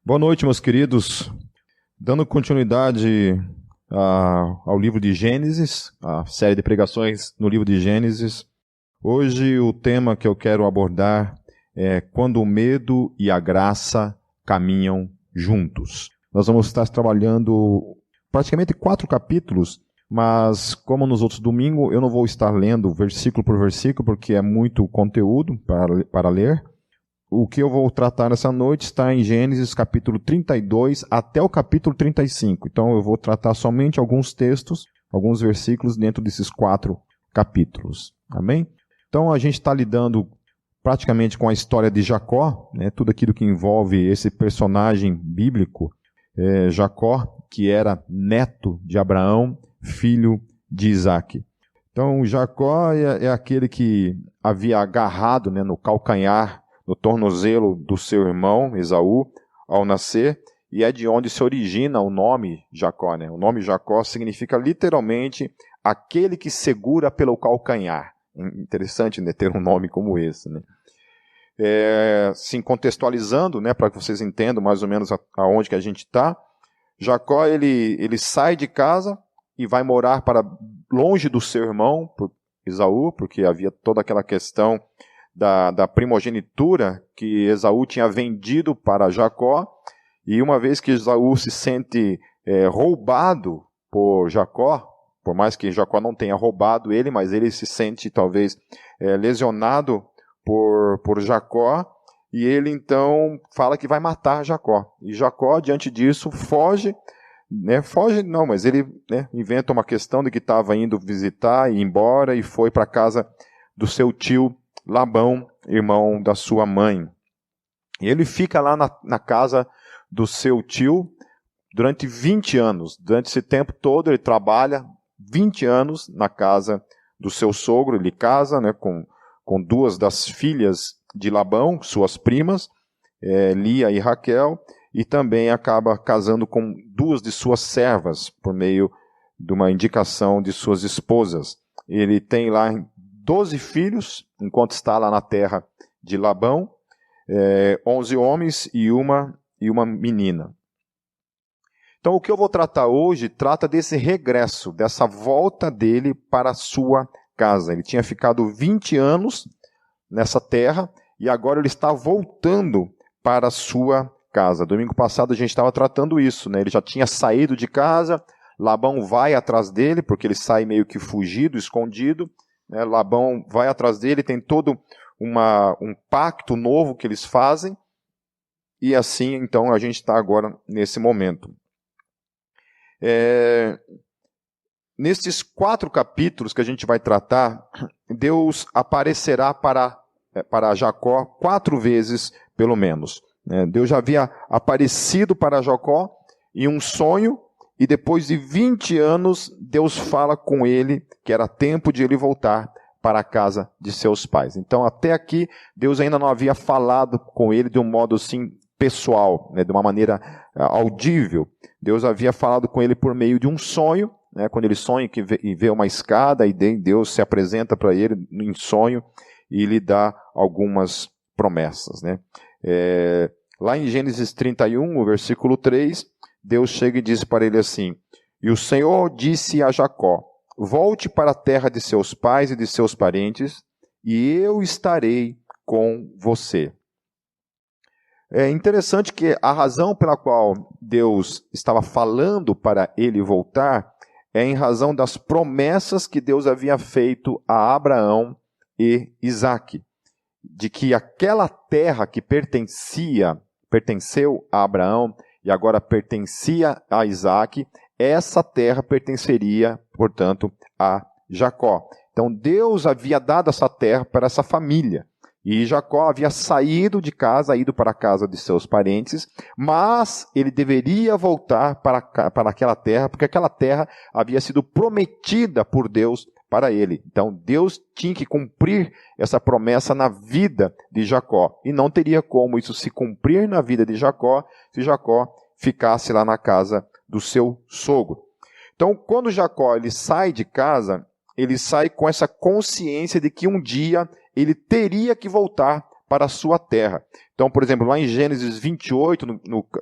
Boa noite, meus queridos. Dando continuidade ao livro de Gênesis, a série de pregações no livro de Gênesis. Hoje o tema que eu quero abordar é quando o medo e a graça caminham juntos. Nós vamos estar trabalhando praticamente 4 capítulos, mas como nos outros domingos eu não vou estar lendo versículo por versículo, porque é muito conteúdo para ler. O que eu vou tratar nessa noite está em Gênesis capítulo 32 até o capítulo 35. Então eu vou tratar somente alguns textos, alguns versículos dentro desses 4 capítulos. Amém? Então a gente está lidando praticamente com a história de Jacó, né? Tudo aquilo que envolve esse personagem bíblico, Jacó, que era neto de Abraão, filho de Isaac. Então Jacó é aquele que havia agarrado, né, no calcanhar, no tornozelo do seu irmão Esaú ao nascer, e é de onde se origina o nome Jacó, né? O nome Jacó significa literalmente aquele que segura pelo calcanhar. Interessante, né, ter um nome como esse, né? Sim, contextualizando, né, para que vocês entendam mais ou menos aonde que a gente está, Jacó ele sai de casa e vai morar para longe do seu irmão Esaú, porque havia toda aquela questão da primogenitura que Esaú tinha vendido para Jacó, e uma vez que Esaú se sente roubado por Jacó, por mais que Jacó não tenha roubado ele, mas ele se sente talvez lesionado por Jacó, e ele então fala que vai matar Jacó. E Jacó, diante disso, foge, mas ele inventa uma questão de que estava indo visitar e ir embora, e foi para a casa do seu tio Labão, irmão da sua mãe. E ele fica lá na casa do seu tio durante 20 anos. Durante esse tempo todo ele trabalha 20 anos na casa do seu sogro. Ele casa, né, com 2 das filhas de Labão, suas primas, Lia e Raquel, e também acaba casando com 2 de suas servas, por meio de uma indicação de suas esposas. Ele tem lá 12 filhos, enquanto está lá na terra de Labão, 11 homens e uma menina. Então o que eu vou tratar hoje trata desse regresso, dessa volta dele para a sua casa. Ele tinha ficado 20 anos nessa terra e agora ele está voltando para a sua casa. Domingo passado a gente estava tratando isso, né? Ele já tinha saído de casa, Labão vai atrás dele, porque ele sai meio que fugido, escondido. Labão vai atrás dele, tem todo um pacto novo que eles fazem, e assim então a gente está agora nesse momento. Nesses 4 capítulos que a gente vai tratar, Deus aparecerá para Jacó 4 vezes, pelo menos. Deus já havia aparecido para Jacó em um sonho, e depois de 20 anos, Deus fala com ele que era tempo de ele voltar para a casa de seus pais. Então, até aqui, Deus ainda não havia falado com ele de um modo assim pessoal, de uma maneira audível. Deus havia falado com ele por meio de um sonho, quando ele sonha e vê uma escada, e Deus se apresenta para ele em sonho e lhe dá algumas promessas. Lá em Gênesis 31, o versículo 3, Deus chega e diz para ele assim: "E o Senhor disse a Jacó: volte para a terra de seus pais e de seus parentes, e eu estarei com você." É interessante que a razão pela qual Deus estava falando para ele voltar é em razão das promessas que Deus havia feito a Abraão e Isaque, de que aquela terra que pertenceu a Abraão e agora pertencia a Isaque, essa terra pertenceria, portanto, a Jacó. Então Deus havia dado essa terra para essa família. E Jacó havia saído de casa, ido para a casa de seus parentes, mas ele deveria voltar para aquela terra, porque aquela terra havia sido prometida por Deus para ele. Então Deus tinha que cumprir essa promessa na vida de Jacó. E não teria como isso se cumprir na vida de Jacó, se Jacó ficasse lá na casa do seu sogro. Então, quando Jacó ele sai de casa, ele sai com essa consciência de que um dia ele teria que voltar para a sua terra. Então, por exemplo, lá em Gênesis 28,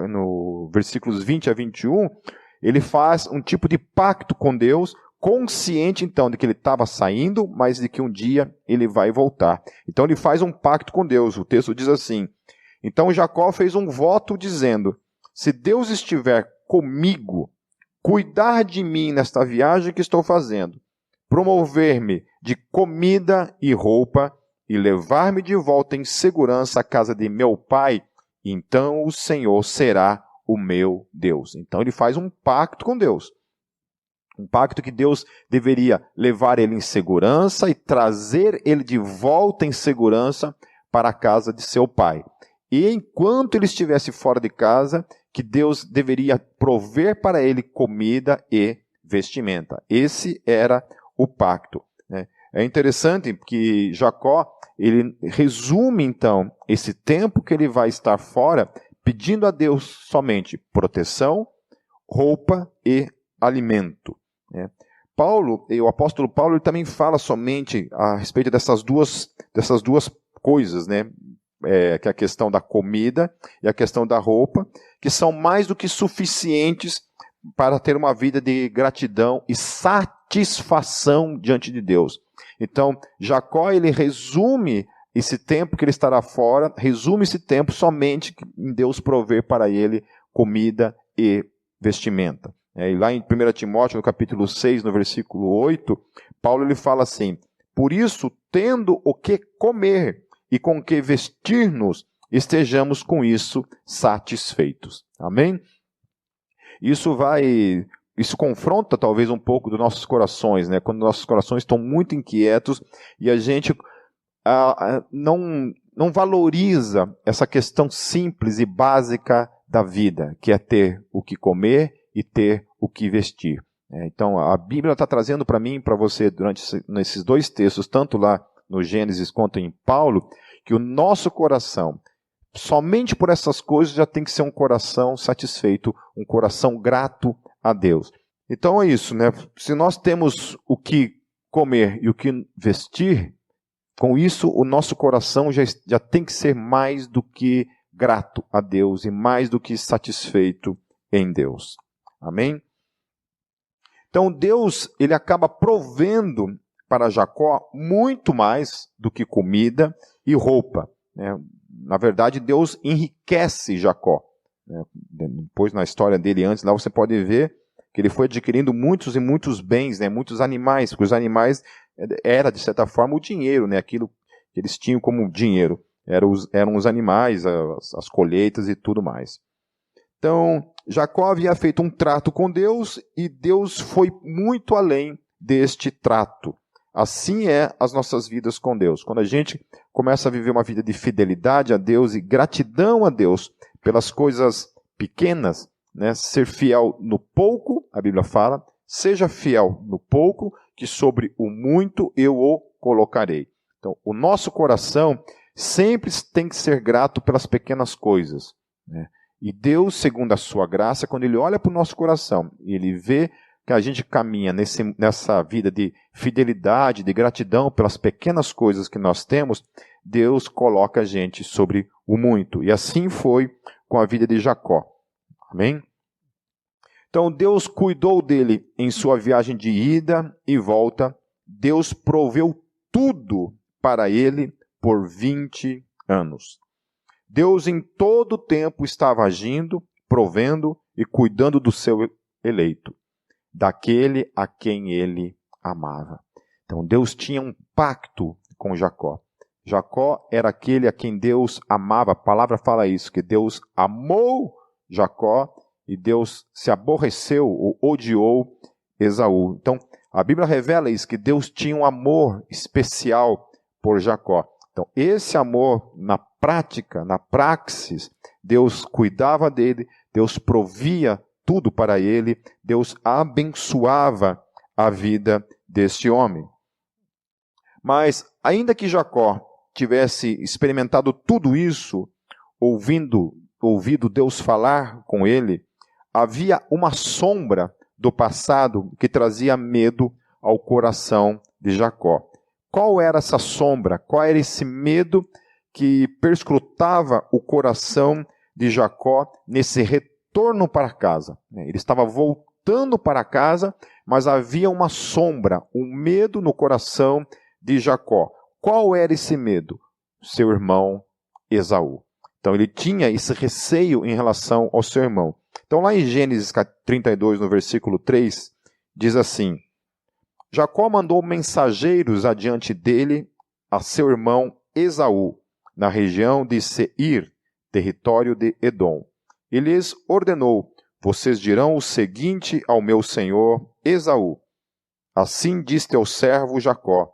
no versículos 20 a 21, ele faz um tipo de pacto com Deus, consciente então de que ele estava saindo, mas de que um dia ele vai voltar. Então ele faz um pacto com Deus. O texto diz assim: então Jacó fez um voto dizendo: se Deus estiver comigo, cuidar de mim nesta viagem que estou fazendo, promover-me de comida e roupa e levar-me de volta em segurança à casa de meu pai, então o Senhor será o meu Deus. Então ele faz um pacto com Deus. Um pacto que Deus deveria levar ele em segurança e trazer ele de volta em segurança para a casa de seu pai. E enquanto ele estivesse fora de casa, que Deus deveria prover para ele comida e vestimenta. Esse era o pacto. É interessante que Jacó, ele resume então esse tempo que ele vai estar fora, pedindo a Deus somente proteção, roupa e alimento. Paulo, o apóstolo Paulo, ele também fala somente a respeito dessas duas coisas, que é a questão da comida e a questão da roupa, que são mais do que suficientes para ter uma vida de gratidão e satisfação diante de Deus. Então, Jacó, ele resume esse tempo que ele estará fora, resume esse tempo somente em Deus prover para ele comida e vestimenta. E lá em 1 Timóteo, no capítulo 6, no versículo 8, Paulo ele fala assim: por isso, tendo o que comer e com o que vestir-nos, estejamos com isso satisfeitos. Amém? Isso confronta talvez um pouco dos nossos corações, quando nossos corações estão muito inquietos e a gente não valoriza essa questão simples e básica da vida, que é ter o que comer e ter o que vestir. Então a Bíblia está trazendo para mim e para você, nesses dois textos, tanto lá no Gênesis quanto em Paulo, que o nosso coração, somente por essas coisas, já tem que ser um coração satisfeito, um coração grato a Deus. Então é isso, Se nós temos o que comer e o que vestir, com isso o nosso coração já tem que ser mais do que grato a Deus e mais do que satisfeito em Deus. Amém? Então Deus, ele acaba provendo para Jacó muito mais do que comida e roupa. Na verdade, Deus enriquece Jacó. Depois, na história dele antes, lá você pode ver que ele foi adquirindo muitos e muitos bens, muitos animais, porque os animais era, de certa forma, o dinheiro, aquilo que eles tinham como dinheiro. Eram os animais, as colheitas e tudo mais. Então, Jacó havia feito um trato com Deus e Deus foi muito além deste trato. Assim é as nossas vidas com Deus. Quando a gente começa a viver uma vida de fidelidade a Deus e gratidão a Deus pelas coisas pequenas, ser fiel no pouco, a Bíblia fala, seja fiel no pouco, que sobre o muito eu o colocarei. Então, o nosso coração sempre tem que ser grato pelas pequenas coisas. E Deus, segundo a sua graça, quando Ele olha para o nosso coração e Ele vê que a gente caminha nessa vida de fidelidade, de gratidão pelas pequenas coisas que nós temos, Deus coloca a gente sobre o muito. E assim foi com a vida de Jacó. Amém? Então Deus cuidou dele em sua viagem de ida e volta. Deus proveu tudo para ele por 20 anos. Deus em todo o tempo estava agindo, provendo e cuidando do seu eleito, daquele a quem ele amava. Então Deus tinha um pacto com Jacó. Jacó era aquele a quem Deus amava. A palavra fala isso, que Deus amou Jacó e Deus se aborreceu ou odiou Esaú. Então a Bíblia revela isso, que Deus tinha um amor especial por Jacó. Então esse amor, na prática, na praxis, Deus cuidava dele, Deus provia tudo para ele, Deus abençoava a vida deste homem. Mas, ainda que Jacó tivesse experimentado tudo isso, ouvido Deus falar com ele, havia uma sombra do passado que trazia medo ao coração de Jacó. Qual era essa sombra? Qual era esse medo que perscrutava o coração de Jacó nesse retorno para casa. Ele estava voltando para casa, mas havia uma sombra, um medo no coração de Jacó. Qual era esse medo? Seu irmão Esaú. Então ele tinha esse receio em relação ao seu irmão. Então lá em Gênesis 32, no versículo 3, diz assim: Jacó mandou mensageiros adiante dele a seu irmão Esaú, na região de Seir, território de Edom. E lhes ordenou: vocês dirão o seguinte ao meu senhor Esaú: assim diz teu servo Jacó: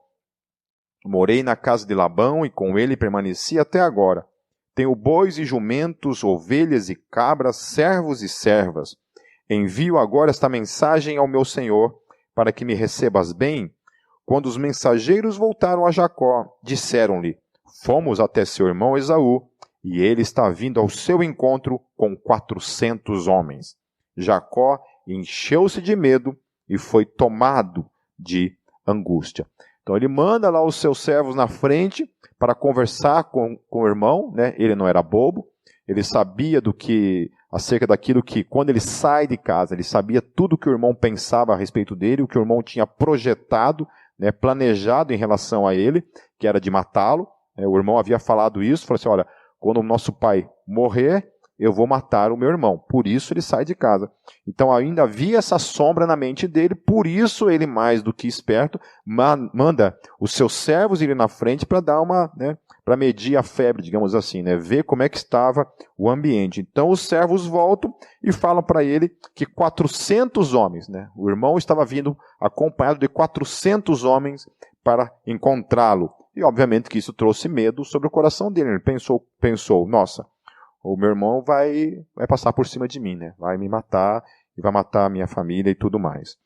morei na casa de Labão e com ele permaneci até agora. Tenho bois e jumentos, ovelhas e cabras, servos e servas. Envio agora esta mensagem ao meu senhor, para que me recebas bem. Quando os mensageiros voltaram a Jacó, disseram-lhe: fomos até seu irmão Esaú, e ele está vindo ao seu encontro com 400 homens. Jacó encheu-se de medo e foi tomado de angústia. Então ele manda lá os seus servos na frente para conversar com o irmão, né? Ele não era bobo, ele sabia acerca daquilo que, quando ele sai de casa, ele sabia tudo que o irmão pensava a respeito dele, o que o irmão tinha projetado, né, planejado em relação a ele, que era de matá-lo. O irmão havia falado isso, falou assim: olha, quando o nosso pai morrer, eu vou matar o meu irmão. Por isso ele sai de casa. Então ainda havia essa sombra na mente dele, por isso ele, mais do que esperto, manda os seus servos irem na frente para dar para medir a febre, digamos assim, né, ver como é que estava o ambiente. Então os servos voltam e falam para ele que 400 homens, né, o irmão estava vindo acompanhado de 400 homens para encontrá-lo. E obviamente que isso trouxe medo sobre o coração dele. Ele pensou, nossa, o meu irmão vai passar por cima de mim, né? Vai me matar e vai matar a minha família e tudo mais.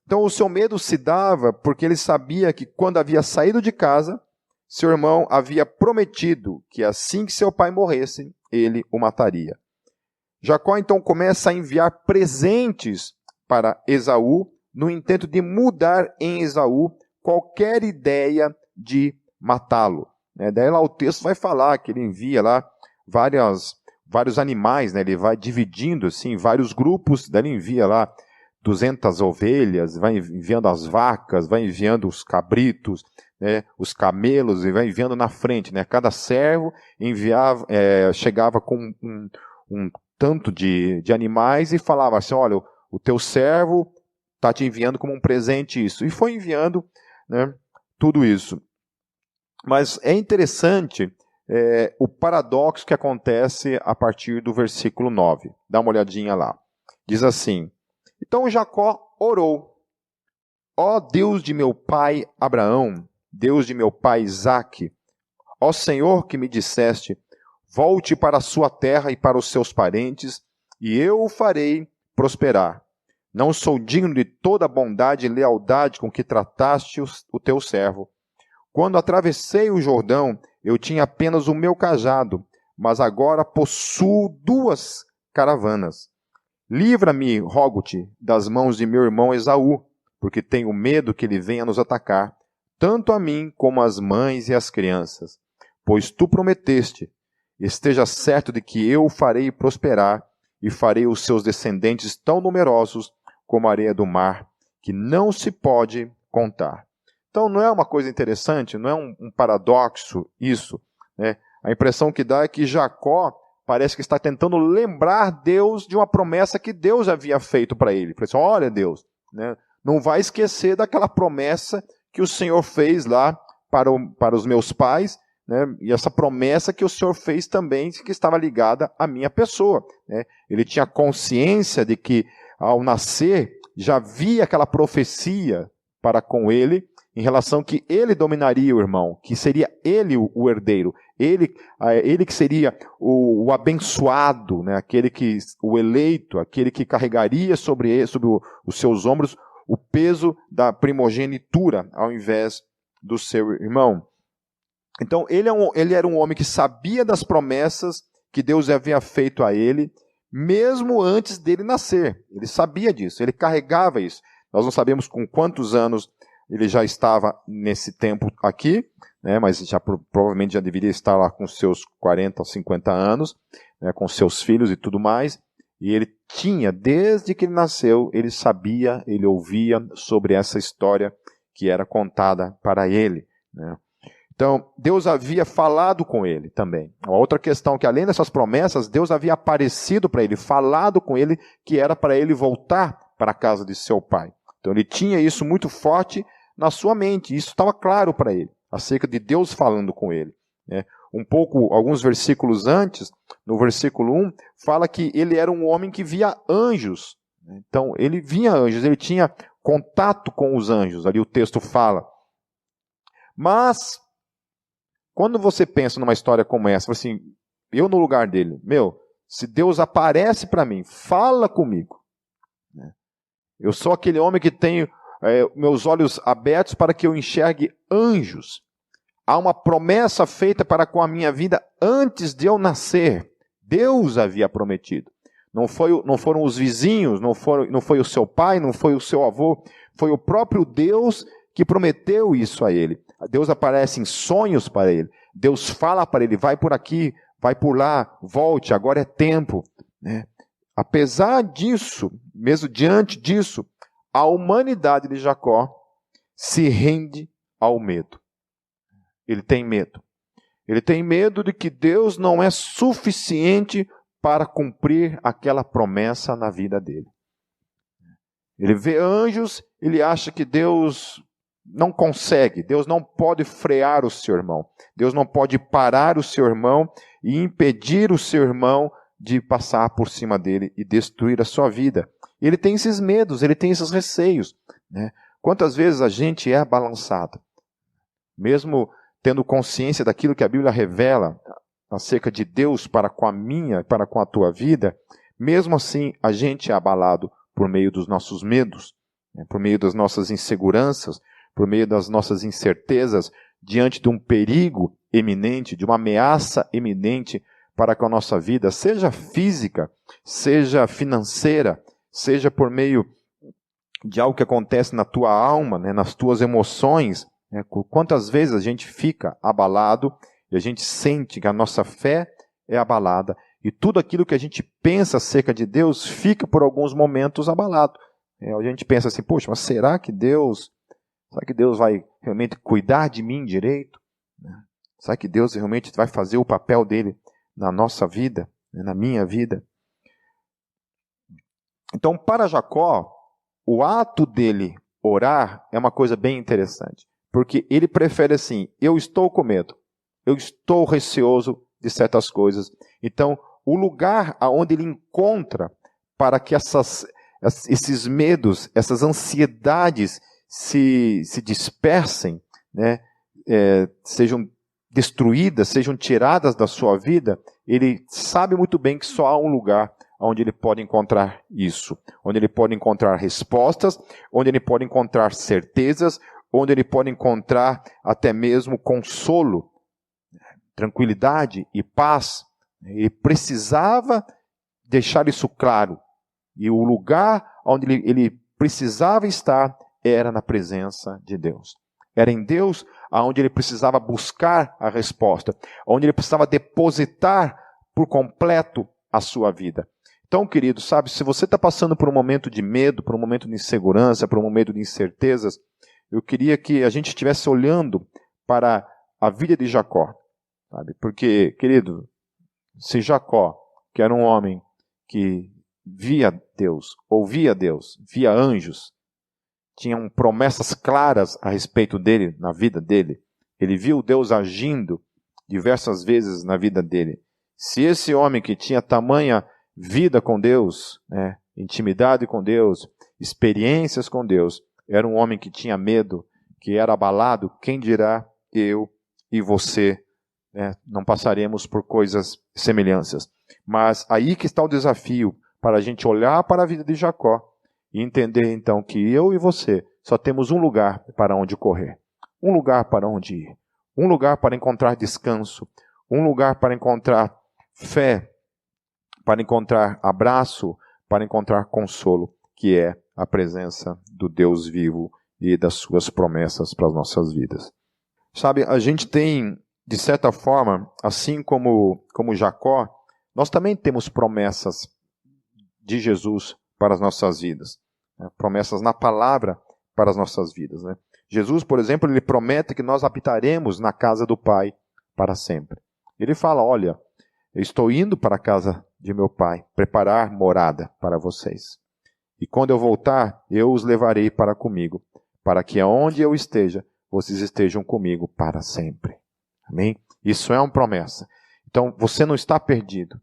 Então o seu medo se dava porque ele sabia que quando havia saído de casa, seu irmão havia prometido que assim que seu pai morresse, ele o mataria. Jacó então começa a enviar presentes para Esaú, no intento de mudar em Esaú qualquer ideia de matá-lo. Daí lá o texto vai falar que ele envia lá vários animais, né? Ele vai dividindo assim, vários grupos, daí ele envia lá 200 ovelhas, vai enviando as vacas, vai enviando os cabritos, né? Os camelos, e vai enviando na frente. Né? Cada servo chegava com um tanto de animais e falava assim: olha, o teu servo está te enviando como um presente isso. E foi enviando, né, tudo isso. Mas é interessante o paradoxo que acontece a partir do versículo 9. Dá uma olhadinha lá. Diz assim: então Jacó orou: ó Deus de meu pai Abraão, Deus de meu pai Isaque, ó Senhor que me disseste: volte para a sua terra e para os seus parentes, e eu o farei prosperar. Não sou digno de toda a bondade e lealdade com que trataste o teu servo. Quando atravessei o Jordão, eu tinha apenas o meu cajado, mas agora possuo 2 caravanas. Livra-me, rogo-te, das mãos de meu irmão Esaú, porque tenho medo que ele venha nos atacar, tanto a mim como as mães e as crianças. Pois tu prometeste: esteja certo de que eu o farei prosperar, e farei os seus descendentes tão numerosos como a areia do mar, que não se pode contar. Então não é uma coisa interessante, não é um paradoxo isso, né? A impressão que dá é que Jacó parece que está tentando lembrar Deus de uma promessa que Deus havia feito para ele. Ele falou assim: olha Deus, né, não vai esquecer daquela promessa que o Senhor fez lá para os meus pais, né, e essa promessa que o Senhor fez também, que estava ligada à minha pessoa. Né? Ele tinha consciência de que ao nascer já havia aquela profecia para com ele, em relação que ele dominaria o irmão, que seria ele o herdeiro, ele que seria o abençoado, né? O eleito, aquele que carregaria sobre os seus ombros o peso da primogenitura, ao invés do seu irmão. Então ele era um homem que sabia das promessas que Deus havia feito a ele, mesmo antes dele nascer. Ele sabia disso, ele carregava isso. Nós não sabemos com quantos anos ele já estava nesse tempo aqui, né, mas provavelmente já deveria estar lá com seus 40 ou 50 anos, né, com seus filhos e tudo mais. E ele tinha, desde que ele nasceu, ele sabia, ele ouvia sobre essa história que era contada para ele, né? Então, Deus havia falado com ele também. Uma outra questão que, além dessas promessas, Deus havia aparecido para ele, falado com ele, que era para ele voltar para a casa de seu pai. Então, ele tinha isso muito forte na sua mente. Isso estava claro para ele, acerca de Deus falando com ele, né? Alguns versículos antes, no versículo 1, fala que ele era um homem que via anjos. Então, ele via anjos, ele tinha contato com os anjos, ali o texto fala. Mas, quando você pensa numa história como essa, assim, eu no lugar dele, se Deus aparece para mim, fala comigo. Eu sou aquele homem que tenho meus olhos abertos para que eu enxergue anjos. Há uma promessa feita para com a minha vida antes de eu nascer. Deus havia prometido. Não foram os vizinhos, não foi o seu pai, não foi o seu avô, foi o próprio Deus que prometeu isso a ele. Deus aparece em sonhos para ele. Deus fala para ele, vai por aqui, vai por lá, volte, agora é tempo, né? Apesar disso, mesmo diante disso, a humanidade de Jacó se rende ao medo. Ele tem medo. Ele tem medo de que Deus não é suficiente para cumprir aquela promessa na vida dele. Ele vê anjos, ele acha que Deus não consegue, Deus não pode frear o seu irmão. Deus não pode parar o seu irmão e impedir o seu irmão de passar por cima dele e destruir a sua vida. Ele tem esses medos, ele tem esses receios, né? Quantas vezes a gente é balançado, mesmo tendo consciência daquilo que a Bíblia revela acerca de Deus para com a minha, para com a tua vida, mesmo assim a gente é abalado por meio dos nossos medos, né? Por meio das nossas inseguranças, por meio das nossas incertezas, diante de um perigo eminente, de uma ameaça eminente para com a nossa vida, seja física, seja financeira, seja por meio de algo que acontece na tua alma, né, nas tuas emoções. Quantas vezes a gente fica abalado e a gente sente que a nossa fé é abalada e tudo aquilo que a gente pensa acerca de Deus fica por alguns momentos abalado. A gente pensa assim, poxa, mas será que Deus vai realmente cuidar de mim direito? Será que Deus realmente vai fazer o papel dele na nossa vida, na minha vida? Então, para Jacó, o ato dele orar é uma coisa bem interessante. Porque ele prefere assim, eu estou com medo, eu estou receoso de certas coisas. Então, o lugar aonde ele encontra para que esses medos, essas ansiedades se dispersem, né, sejam destruídas, sejam tiradas da sua vida, ele sabe muito bem que só há um lugar onde ele pode encontrar isso, onde ele pode encontrar respostas, onde ele pode encontrar certezas, onde ele pode encontrar até mesmo consolo, tranquilidade e paz. Ele precisava deixar isso claro. E o lugar onde ele precisava estar era na presença de Deus. Era em Deus onde ele precisava buscar a resposta, onde ele precisava depositar por completo a sua vida. Então, querido, sabe, se você está passando por um momento de medo, por um momento de insegurança, por um momento de incertezas, eu queria que a gente estivesse olhando para a vida de Jacó, sabe? Porque, querido, se Jacó, que era um homem que via Deus, ouvia Deus, via anjos, tinham promessas claras a respeito dele, na vida dele, ele viu Deus agindo diversas vezes na vida dele. Se esse homem que tinha tamanha vida com Deus, né, intimidade com Deus, experiências com Deus, era um homem que tinha medo, que era abalado, quem dirá eu e você, né, não passaremos por coisas semelhantes. Mas aí que está o desafio, para a gente olhar para a vida de Jacó e entender então que eu e você só temos um lugar para onde correr, um lugar para onde ir, um lugar para encontrar descanso, um lugar para encontrar fé, para encontrar abraço, para encontrar consolo, que é a presença do Deus vivo e das suas promessas para as nossas vidas. Sabe, a gente tem, de certa forma, assim como Jacó, nós também temos promessas de Jesus para as nossas vidas, né? Promessas na palavra para as nossas vidas, né? Jesus, por exemplo, ele promete que nós habitaremos na casa do Pai para sempre. Ele fala, olha, eu estou indo para a casa de meu Pai, preparar morada para vocês. E quando eu voltar, eu os levarei para comigo, para que aonde eu esteja, vocês estejam comigo para sempre. Amém? Isso é uma promessa. Então, você não está perdido.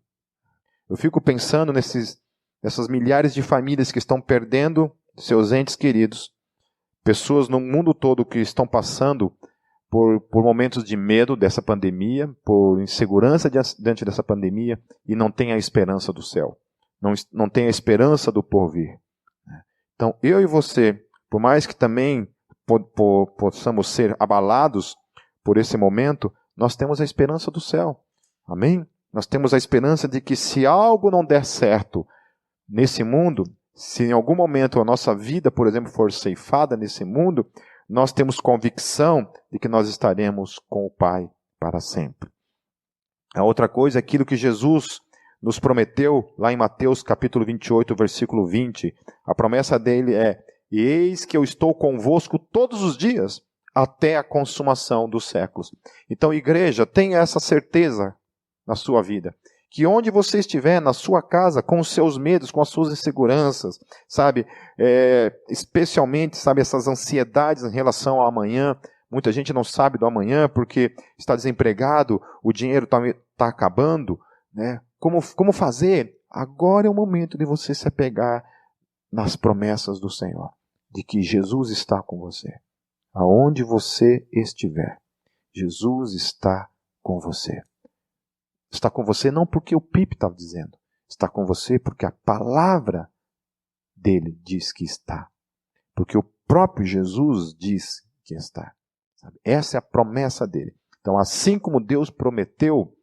Eu fico pensando nessas milhares de famílias que estão perdendo seus entes queridos, pessoas no mundo todo que estão passando por momentos de medo dessa pandemia, por insegurança diante dessa pandemia, e não tem a esperança do céu, não tem a esperança do porvir. Então, eu e você, por mais que também possamos ser abalados por esse momento, nós temos a esperança do céu. Amém? Nós temos a esperança de que se algo não der certo nesse mundo, se em algum momento a nossa vida, por exemplo, for ceifada nesse mundo, nós temos convicção de que nós estaremos com o Pai para sempre. A outra coisa é aquilo que Jesus nos prometeu lá em Mateus capítulo 28, versículo 20. A promessa dele é: eis que eu estou convosco todos os dias, até a consumação dos séculos. Então, igreja, tenha essa certeza na sua vida, que onde você estiver, na sua casa, com os seus medos, com as suas inseguranças, sabe, especialmente, sabe, essas ansiedades em relação ao amanhã. Muita gente não sabe do amanhã porque está desempregado, o dinheiro está acabando, né? Como fazer? Agora é o momento de você se apegar nas promessas do Senhor, de que Jesus está com você. Aonde você estiver, Jesus está com você. Está com você não porque o Pipe estava dizendo, está com você porque a palavra dele diz que está. Porque o próprio Jesus diz que está. Sabe? Essa é a promessa dele. Então, assim como Deus prometeu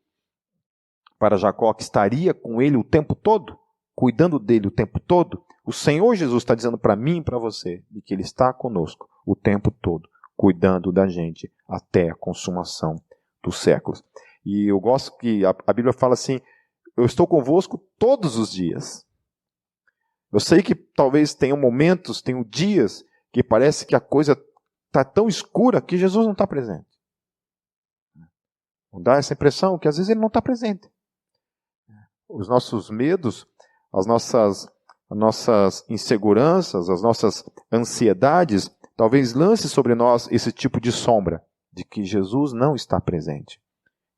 para Jacó que estaria com ele o tempo todo, cuidando dele o tempo todo, o Senhor Jesus está dizendo para mim e para você de que ele está conosco o tempo todo, cuidando da gente até a consumação dos séculos. E eu gosto que a Bíblia fala assim: eu estou convosco todos os dias. Eu sei que talvez tenham momentos, tenham dias que parece que a coisa está tão escura que Jesus não está presente. Não dá essa impressão que às vezes ele não está presente. Os nossos medos, as nossas inseguranças, as nossas ansiedades, talvez lance sobre nós esse tipo de sombra, de que Jesus não está presente.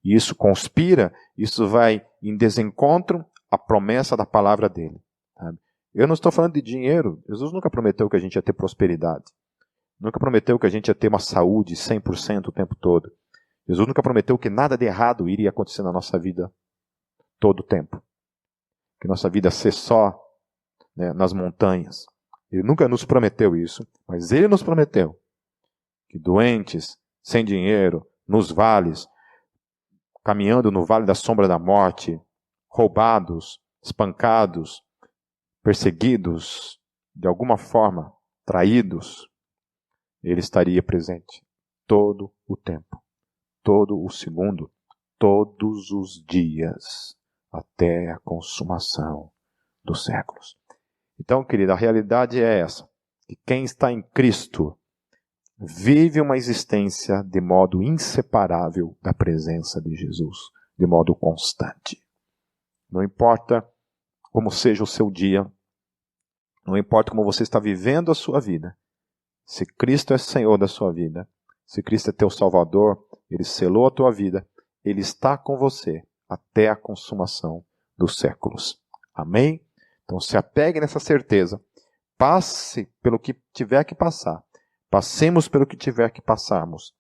E isso conspira, isso vai em desencontro à promessa da palavra dele. Sabe? Eu não estou falando de dinheiro. Jesus nunca prometeu que a gente ia ter prosperidade. Nunca prometeu que a gente ia ter uma saúde 100% o tempo todo. Jesus nunca prometeu que nada de errado iria acontecer na nossa vida todo o tempo. Que nossa vida ia ser só, né, nas montanhas. Ele nunca nos prometeu isso, mas ele nos prometeu que doentes, sem dinheiro, nos vales, caminhando no vale da sombra da morte, roubados, espancados, perseguidos, de alguma forma, traídos, ele estaria presente todo o tempo, todo o segundo, todos os dias, até a consumação dos séculos. Então, querida, a realidade é essa, que quem está em Cristo vive uma existência de modo inseparável da presença de Jesus, de modo constante. Não importa como seja o seu dia, não importa como você está vivendo a sua vida, se Cristo é Senhor da sua vida, se Cristo é teu Salvador, Ele selou a tua vida, Ele está com você até a consumação dos séculos. Amém? Então se apegue nessa certeza, passe pelo que tiver que passar, passemos pelo que tiver que passarmos.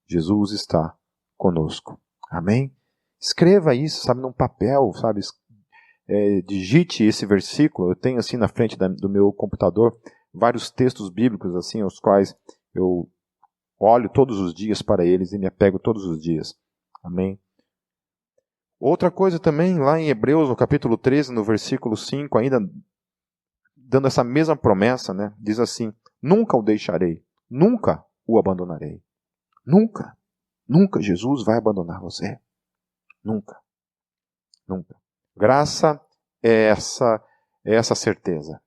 Jesus está conosco. Amém? Escreva isso, sabe, num papel, sabe? Digite esse versículo. Eu tenho assim na frente do meu computador vários textos bíblicos assim, os quais eu olho todos os dias para eles e me apego todos os dias. Amém? Outra coisa também, lá em Hebreus, no capítulo 13, no versículo 5, ainda dando essa mesma promessa, né? Diz assim: nunca o deixarei, nunca o abandonarei. Nunca. Nunca Jesus vai abandonar você. Nunca. Nunca. Graça é essa certeza.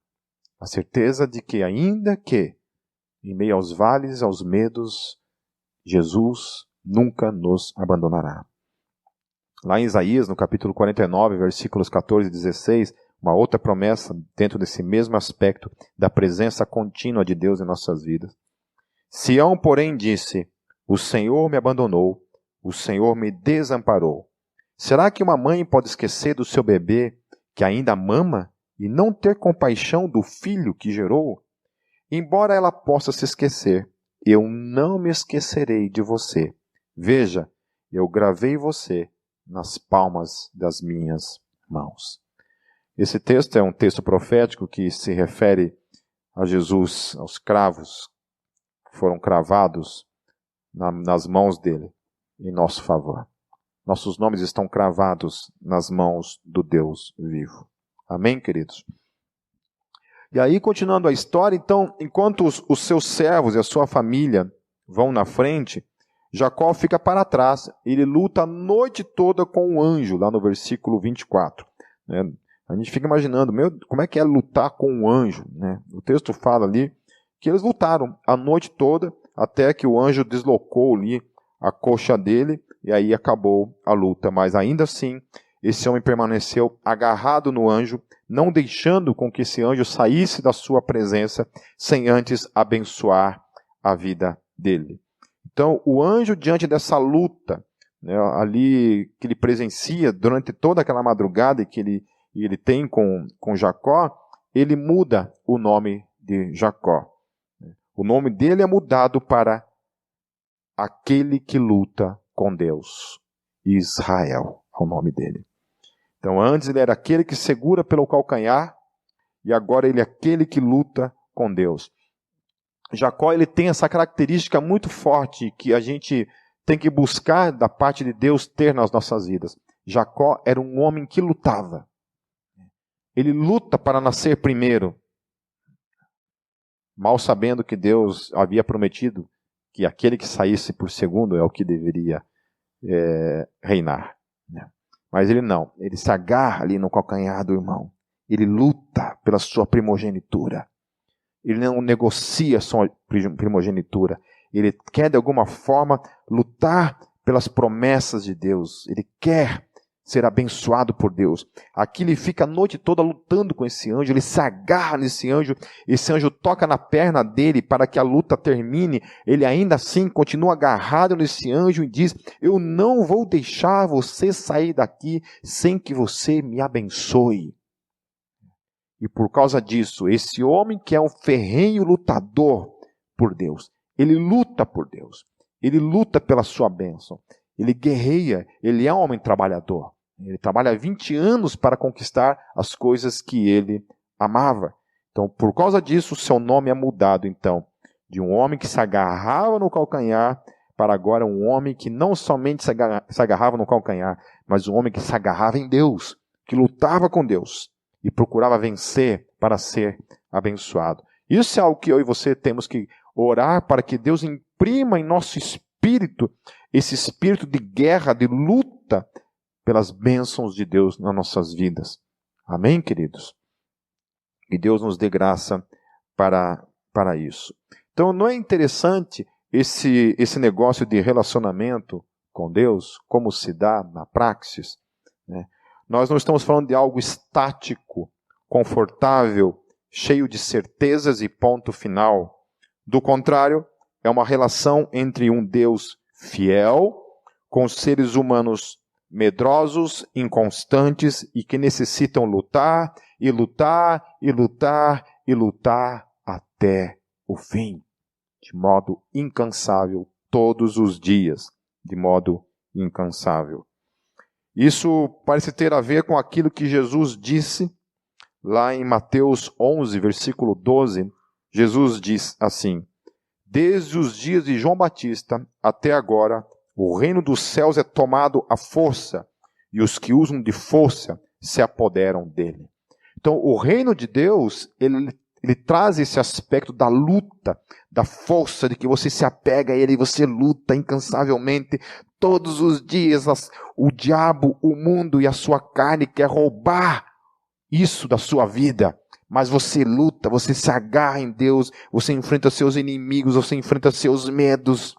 A certeza de que ainda que, em meio aos vales, aos medos, Jesus nunca nos abandonará. Lá em Isaías, no capítulo 49, versículos 14 e 16, uma outra promessa dentro desse mesmo aspecto da presença contínua de Deus em nossas vidas. Sião, porém, disse: o Senhor me abandonou, o Senhor me desamparou. Será que uma mãe pode esquecer do seu bebê que ainda mama e não ter compaixão do filho que gerou? Embora ela possa se esquecer, eu não me esquecerei de você. Veja, eu gravei você nas palmas das minhas mãos. Esse texto é um texto profético que se refere a Jesus, aos cravos que foram cravados nas mãos dele, em nosso favor. Nossos nomes estão cravados nas mãos do Deus vivo. Amém, queridos? E aí, continuando a história, então, enquanto os seus servos e a sua família vão na frente, Jacó fica para trás. Ele luta a noite toda com o anjo, lá no versículo 24. Né? A gente fica imaginando, como é que é lutar com um anjo? Né? O texto fala ali que eles lutaram a noite toda, até que o anjo deslocou ali a coxa dele, e aí acabou a luta. Mas ainda assim, esse homem permaneceu agarrado no anjo, não deixando com que esse anjo saísse da sua presença, sem antes abençoar a vida dele. Então, o anjo, diante dessa luta, né, ali que ele presencia durante toda aquela madrugada que ele tem com Jacó, ele muda o nome de Jacó. O nome dele é mudado para aquele que luta com Deus. Israel é o nome dele. Então, antes ele era aquele que segura pelo calcanhar, e agora ele é aquele que luta com Deus. Jacó, ele tem essa característica muito forte que a gente tem que buscar da parte de Deus ter nas nossas vidas. Jacó era um homem que lutava. Ele luta para nascer primeiro, mal sabendo que Deus havia prometido que aquele que saísse por segundo é o que deveria reinar. Mas ele não, ele se agarra ali no calcanhar do irmão. Ele luta pela sua primogenitura. Ele não negocia sua primogenitura. Ele quer, de alguma forma, lutar pelas promessas de Deus. Ele quer ser abençoado por Deus. Aqui ele fica a noite toda lutando com esse anjo. Ele se agarra nesse anjo. Esse anjo toca na perna dele para que a luta termine. Ele ainda assim continua agarrado nesse anjo e diz: eu não vou deixar você sair daqui sem que você me abençoe. E por causa disso, esse homem que é um ferrenho lutador por Deus, ele luta por Deus, ele luta pela sua bênção, ele guerreia, ele é um homem trabalhador. Ele trabalha 20 anos para conquistar as coisas que ele amava. Então, por causa disso, o seu nome é mudado, então, de um homem que se agarrava no calcanhar para agora um homem que não somente se agarrava no calcanhar, mas um homem que se agarrava em Deus, que lutava com Deus e procurava vencer para ser abençoado. Isso é algo que eu e você temos que orar para que Deus imprima em nosso espírito esse espírito de guerra, de luta pelas bênçãos de Deus nas nossas vidas. Amém, queridos? E Deus nos dê graça para isso. Então, não é interessante esse negócio de relacionamento com Deus, como se dá na praxis, né? Nós não estamos falando de algo estático, confortável, cheio de certezas e ponto final. Do contrário, é uma relação entre um Deus fiel com seres humanos medrosos, inconstantes e que necessitam lutar e lutar e lutar e lutar até o fim, de modo incansável, todos os dias, de modo incansável. Isso parece ter a ver com aquilo que Jesus disse lá em Mateus 11, versículo 12. Jesus diz assim: desde os dias de João Batista até agora, o reino dos céus é tomado à força, e os que usam de força se apoderam dele. Então, o reino de Deus, ele ele traz esse aspecto da luta, da força, de que você se apega a ele e você luta incansavelmente todos os dias. O diabo, o mundo e a sua carne quer roubar isso da sua vida. Mas você luta, você se agarra em Deus, você enfrenta seus inimigos, você enfrenta seus medos.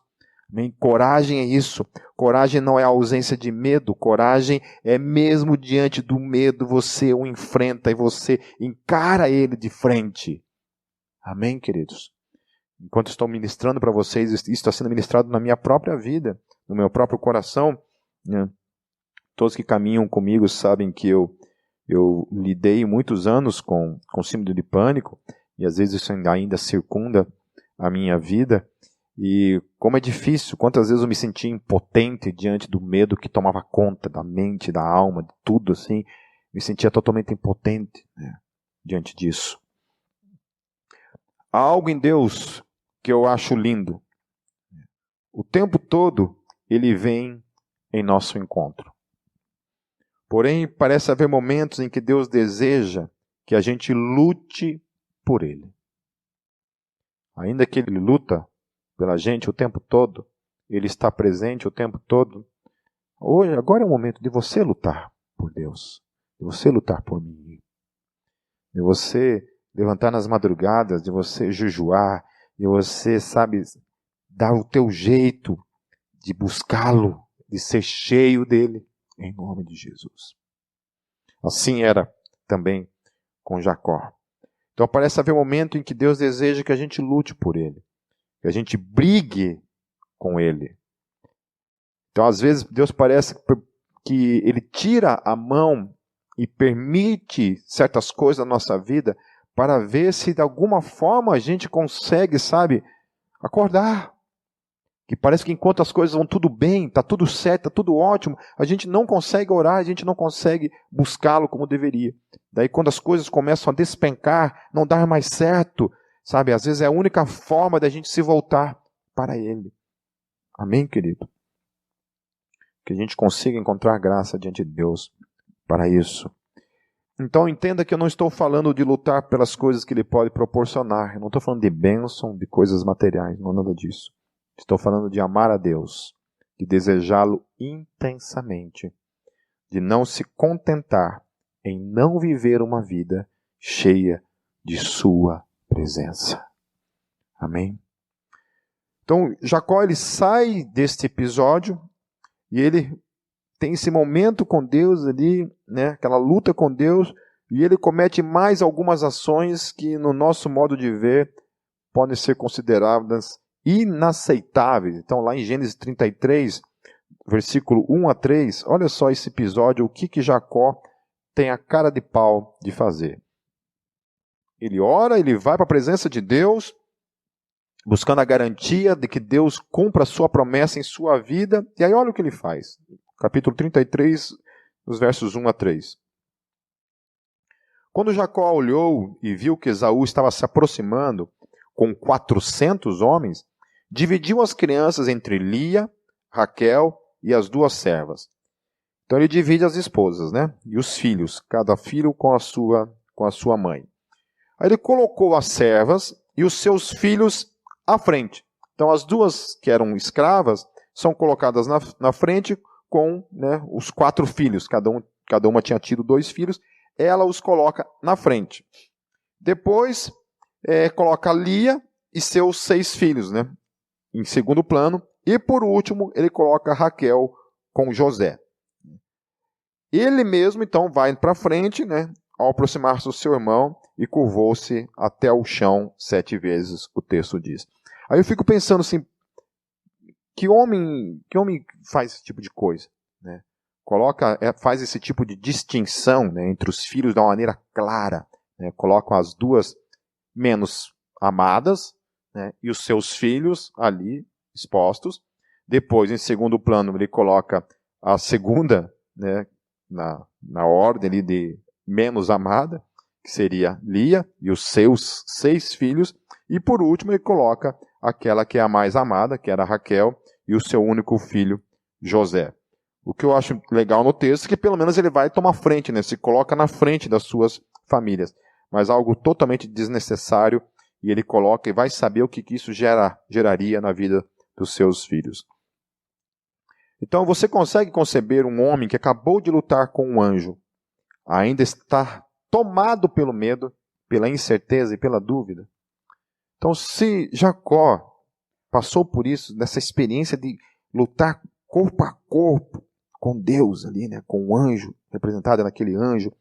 Amém? Coragem é isso. Coragem não é a ausência de medo. Coragem é mesmo diante do medo, você o enfrenta e você encara ele de frente. Amém, queridos? Enquanto estou ministrando para vocês, isso está sendo ministrado na minha própria vida, no meu próprio coração. Né? Todos que caminham comigo sabem que eu lidei muitos anos com síndrome de pânico, e às vezes isso ainda circunda a minha vida. E como é difícil, quantas vezes eu me sentia impotente diante do medo que tomava conta da mente, da alma, de tudo assim. Me sentia totalmente impotente, né, diante disso. Há algo em Deus que eu acho lindo. O tempo todo Ele vem em nosso encontro. Porém, parece haver momentos em que Deus deseja que a gente lute por Ele. Ainda que Ele luta pela gente o tempo todo, Ele está presente o tempo todo. Hoje, agora é o momento de você lutar por Deus, de você lutar por mim, de você levantar nas madrugadas, de você jejuar, de você, sabe, dar o teu jeito de buscá-lo, de ser cheio dele, em nome de Jesus. Assim era também com Jacó. Então parece haver um momento em que Deus deseja que a gente lute por ele, que a gente brigue com ele. Então às vezes Deus parece que ele tira a mão e permite certas coisas na nossa vida para ver se de alguma forma a gente consegue, sabe, acordar. Que parece que enquanto as coisas vão tudo bem, está tudo certo, está tudo ótimo, a gente não consegue orar, a gente não consegue buscá-lo como deveria. Daí quando as coisas começam a despencar, não dar mais certo, sabe, às vezes é a única forma da gente se voltar para Ele. Amém, querido? Que a gente consiga encontrar graça diante de Deus para isso. Então entenda que eu não estou falando de lutar pelas coisas que Ele pode proporcionar. Eu não estou falando de bênção, de coisas materiais, não é nada disso. Estou falando de amar a Deus, de desejá-lo intensamente, de não se contentar em não viver uma vida cheia de sua presença. Amém? Então, Jacó ele sai deste episódio e ele tem esse momento com Deus ali, né, aquela luta com Deus, e ele comete mais algumas ações que, no nosso modo de ver, podem ser consideradas inaceitáveis. Então, lá em Gênesis 33, versículo 1 a 3, olha só esse episódio, o que Jacó tem a cara de pau de fazer. Ele ora, ele vai para a presença de Deus, buscando a garantia de que Deus cumpra a sua promessa em sua vida, e aí olha o que ele faz. Capítulo 33, os versos 1 a 3. Quando Jacó olhou e viu que Esaú estava se aproximando com 400 homens, dividiu as crianças entre Lia, Raquel e as duas servas. Então ele divide as esposas, né? E os filhos, cada filho com a sua mãe. Aí ele colocou as servas e os seus filhos à frente. Então as duas que eram escravas são colocadas na frente com, né, os 4 filhos. Cada uma tinha tido 2 filhos. Ela os coloca na frente. Depois coloca Lia e seus 6 filhos, né, em segundo plano. E por último ele coloca Raquel com José. Ele mesmo então vai para frente, né, ao aproximar-se do seu irmão, e curvou-se até o chão 7 vezes, o texto diz. Aí eu fico pensando assim, que homem faz esse tipo de coisa, né? Faz esse tipo de distinção, né, entre os filhos de uma maneira clara, né? Colocam as duas menos amadas, né, e os seus filhos ali expostos. Depois, em segundo plano, ele coloca a segunda, né, na ordem ali de menos amada, que seria Lia e os seus 6 filhos. E por último, ele coloca aquela que é a mais amada, que era Raquel, e o seu único filho, José. O que eu acho legal no texto é que pelo menos ele vai tomar frente, né? Se coloca na frente das suas famílias. mas algo totalmente desnecessário, e ele coloca e vai saber o que isso geraria na vida dos seus filhos. Então você consegue conceber um homem que acabou de lutar com um anjo, ainda está tomado pelo medo, pela incerteza e pela dúvida? Então, se Jacó passou por isso, nessa experiência de lutar corpo a corpo com Deus ali, né, com o anjo, representado naquele anjo,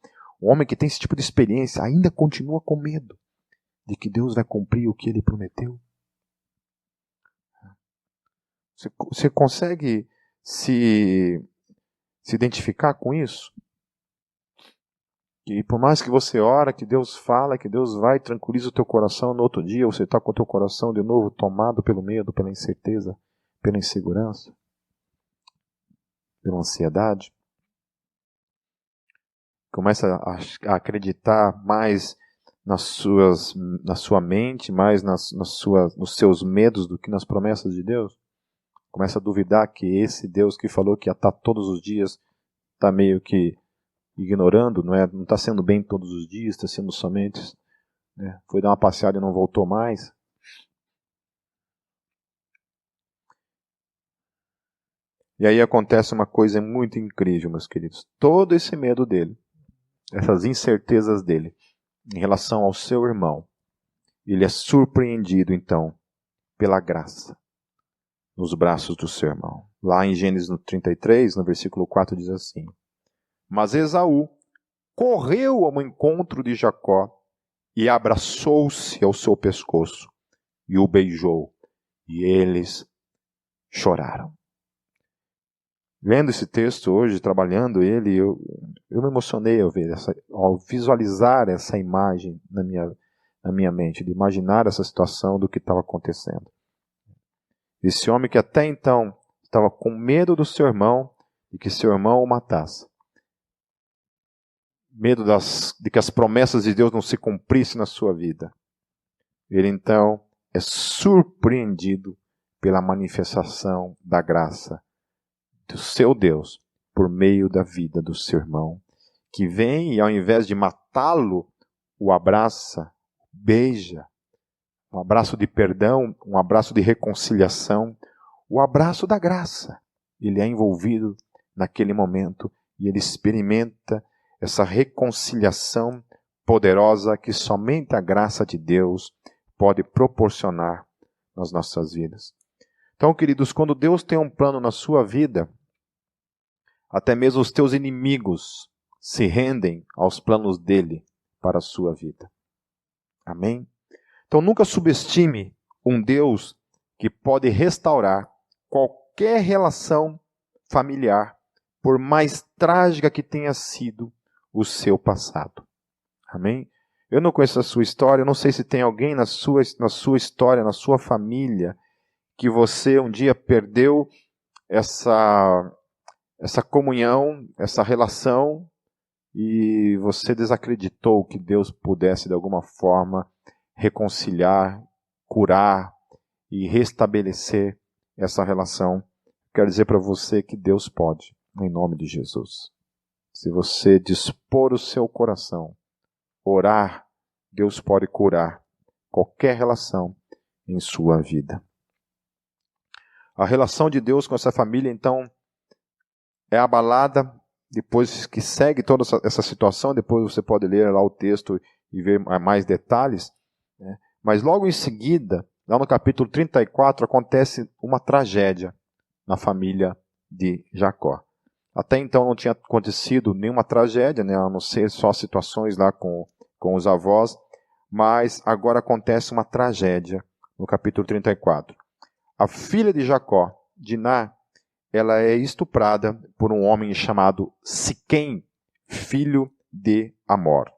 o homem que tem esse tipo de experiência ainda continua com medo de que Deus vai cumprir o que ele prometeu. Você consegue se identificar com isso? E por mais que você ora, que Deus fala, que Deus vai, tranquiliza o teu coração, no outro dia você está com o teu coração de novo tomado pelo medo, pela incerteza, pela insegurança, pela ansiedade. Começa a acreditar mais na sua mente, mais nos seus medos do que nas promessas de Deus. Começa a duvidar que esse Deus que falou que ia estar todos os dias está meio que ignorando, não está sendo bem todos os dias, está sendo somente, foi dar uma passeada e não voltou mais. E aí acontece uma coisa muito incrível, meus queridos. Todo esse medo dele, essas incertezas dele, em relação ao seu irmão, ele é surpreendido, então, pela graça, nos braços do seu irmão. Lá em Gênesis 33, no versículo 4, diz assim: Mas Esaú correu ao encontro de Jacó e abraçou-se ao seu pescoço e o beijou, e eles choraram. Lendo esse texto hoje, trabalhando ele, eu me emocionei ao visualizar essa imagem na minha mente, de imaginar essa situação do que estava acontecendo. Esse homem que até então estava com medo do seu irmão e que seu irmão o matasse. Medo de que as promessas de Deus não se cumprissem na sua vida. Ele então é surpreendido pela manifestação da graça do seu Deus por meio da vida do seu irmão, que vem e ao invés de matá-lo, o abraça, beija, um abraço de perdão, um abraço de reconciliação, o abraço da graça. Ele é envolvido naquele momento e ele experimenta essa reconciliação poderosa que somente a graça de Deus pode proporcionar nas nossas vidas. Então, queridos, quando Deus tem um plano na sua vida, até mesmo os teus inimigos se rendem aos planos dele para a sua vida. Amém? Então, nunca subestime um Deus que pode restaurar qualquer relação familiar, por mais trágica que tenha sido o seu passado. Amém? Eu não conheço a sua história, eu não sei se tem alguém na sua história, na sua família, que você um dia perdeu essa comunhão, essa relação, e você desacreditou que Deus pudesse de alguma forma reconciliar, curar e restabelecer essa relação. Quero dizer para você que Deus pode, em nome de Jesus. Se você dispor o seu coração, orar, Deus pode curar qualquer relação em sua vida. A relação de Deus com essa família, então, é abalada depois que segue toda essa situação. Depois você pode ler lá o texto e ver mais detalhes. Né? Mas logo em seguida, lá no capítulo 34, acontece uma tragédia na família de Jacó. Até então não tinha acontecido nenhuma tragédia, né, a não ser só situações lá com os avós, mas agora acontece uma tragédia no capítulo 34. A filha de Jacó, Diná, ela é estuprada por um homem chamado Siquém, filho de Amor.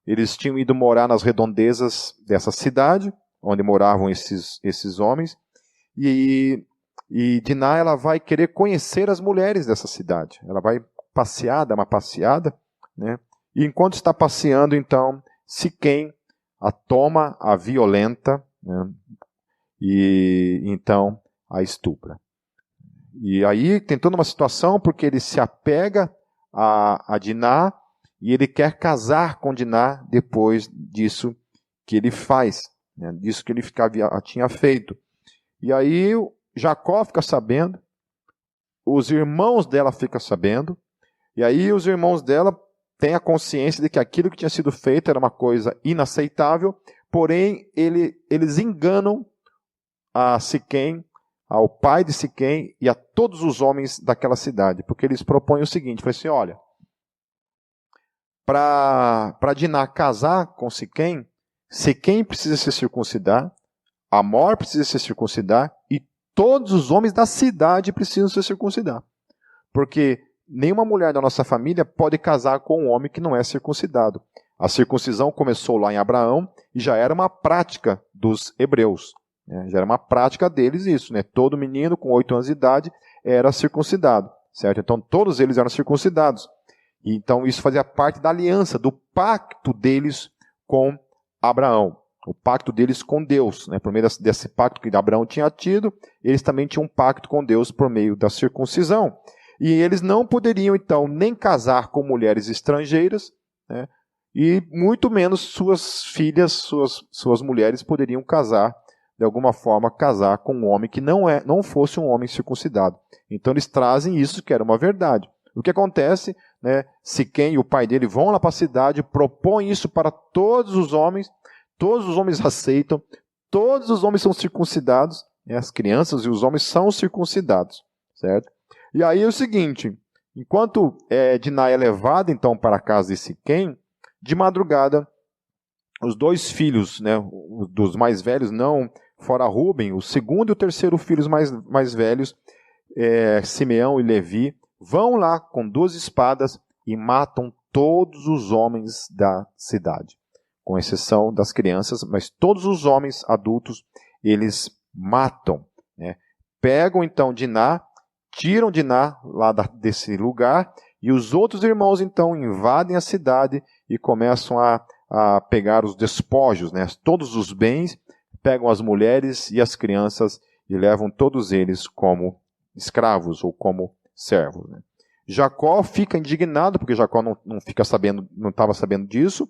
Eles tinham ido morar nas redondezas dessa cidade, onde moravam esses homens, e Diná, ela vai querer conhecer as mulheres dessa cidade. Ela vai passear, dar uma passeada, né? E enquanto está passeando, então, Siquém a toma, a violenta, né? E então a estupra. E aí tem toda uma situação, porque ele se apega a Diná, e ele quer casar com Diná depois disso que ele faz, né, disso que ele tinha feito. E aí Jacó fica sabendo, os irmãos dela ficam sabendo, e aí os irmãos dela têm a consciência de que aquilo que tinha sido feito era uma coisa inaceitável, porém eles enganam a Siquém, ao pai de Siquém e a todos os homens daquela cidade, porque eles propõem o seguinte, falam assim, olha, para Diná casar com Siquém, Siquém precisa se circuncidar, Amor precisa se circuncidar e todos os homens da cidade precisam se circuncidar. Porque nenhuma mulher da nossa família pode casar com um homem que não é circuncidado. A circuncisão começou lá em Abraão e já era uma prática dos hebreus. Né? Já era uma prática deles isso. Né? Todo menino com 8 anos de idade era circuncidado. Certo? Então todos eles eram circuncidados. E, então isso fazia parte da aliança, do pacto deles com Abraão. O pacto deles com Deus. Né? Por meio desse pacto que Abraão tinha tido, eles também tinham um pacto com Deus por meio da circuncisão. E eles não poderiam, então, nem casar com mulheres estrangeiras, né? E muito menos suas filhas, suas mulheres poderiam casar, de alguma forma, casar com um homem que não fosse um homem circuncidado. Então eles trazem isso, que era uma verdade. O que acontece, né? Siquém e o pai dele vão lá para a cidade, propõem isso para todos os homens aceitam, todos os homens são circuncidados, né? As crianças e os homens são circuncidados, certo? E aí é o seguinte, enquanto Diná é levada então para a casa de Siquém, de madrugada, os 2 filhos, né, dos mais velhos, não fora Ruben, o segundo e o terceiro filhos mais velhos, Simeão e Levi, vão lá com 2 espadas e matam todos os homens da cidade, com exceção das crianças, mas todos os homens adultos eles matam. Né? Pegam então Diná, tiram Diná lá desse lugar, e os outros irmãos então invadem a cidade e começam a pegar os despojos, né? Todos os bens, pegam as mulheres e as crianças e levam todos eles como escravos ou como servos. Né? Jacó fica indignado, porque Jacó não estava sabendo disso.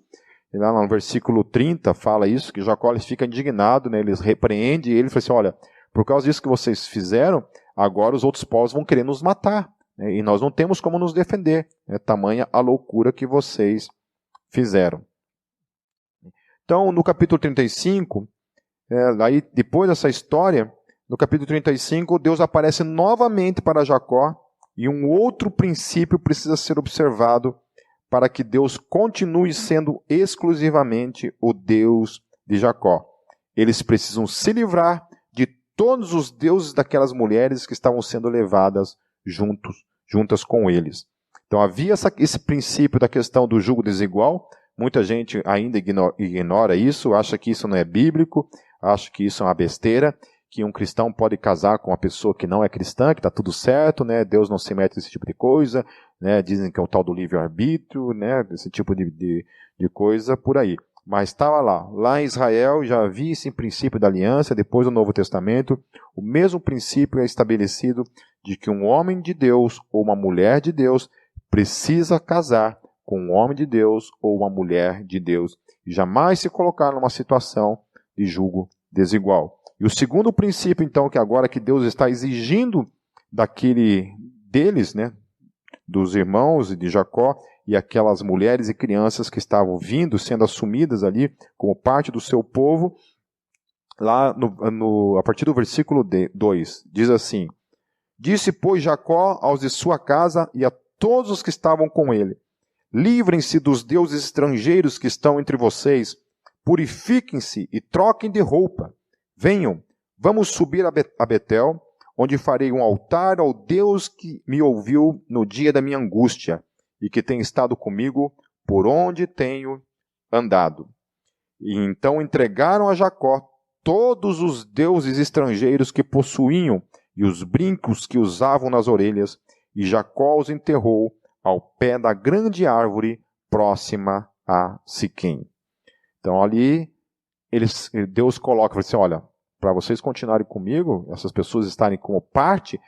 E lá no versículo 30 fala isso, que Jacó fica indignado, né? Eles repreendem ele e fala assim, olha, por causa disso que vocês fizeram, agora os outros povos vão querer nos matar, né? E nós não temos como nos defender. É tamanha a loucura que vocês fizeram. Então, no capítulo 35, aí, depois dessa história, no capítulo 35, Deus aparece novamente para Jacó e um outro princípio precisa ser observado para que Deus continue sendo exclusivamente o Deus de Jacó. Eles precisam se livrar de todos os deuses daquelas mulheres que estavam sendo levadas juntas com eles. Então havia esse princípio da questão do jugo desigual. Muita gente ainda ignora isso, acha que isso não é bíblico, acha que isso é uma besteira, que um cristão pode casar com uma pessoa que não é cristã, que está tudo certo, né? Deus não se mete nesse tipo de coisa, né? Dizem que é o tal do livre-arbítrio, né? Esse tipo de coisa por aí. Mas estava lá em Israel já havia esse princípio da aliança, depois do Novo Testamento, o mesmo princípio é estabelecido de que um homem de Deus ou uma mulher de Deus precisa casar com um homem de Deus ou uma mulher de Deus e jamais se colocar numa situação de jugo desigual. E o segundo princípio, então, que agora que Deus está exigindo deles, né, dos irmãos de Jacó e aquelas mulheres e crianças que estavam sendo assumidas ali como parte do seu povo, lá a partir do versículo 2, diz assim, disse, pois, Jacó aos de sua casa e a todos os que estavam com ele, livrem-se dos deuses estrangeiros que estão entre vocês, purifiquem-se e troquem de roupa. Venham, vamos subir a Betel, onde farei um altar ao Deus que me ouviu no dia da minha angústia e que tem estado comigo por onde tenho andado. E então entregaram a Jacó todos os deuses estrangeiros que possuíam e os brincos que usavam nas orelhas, e Jacó os enterrou ao pé da grande árvore próxima a Siquém. Então ali Deus coloca, assim, olha, para vocês continuarem comigo, essas pessoas estarem como parte,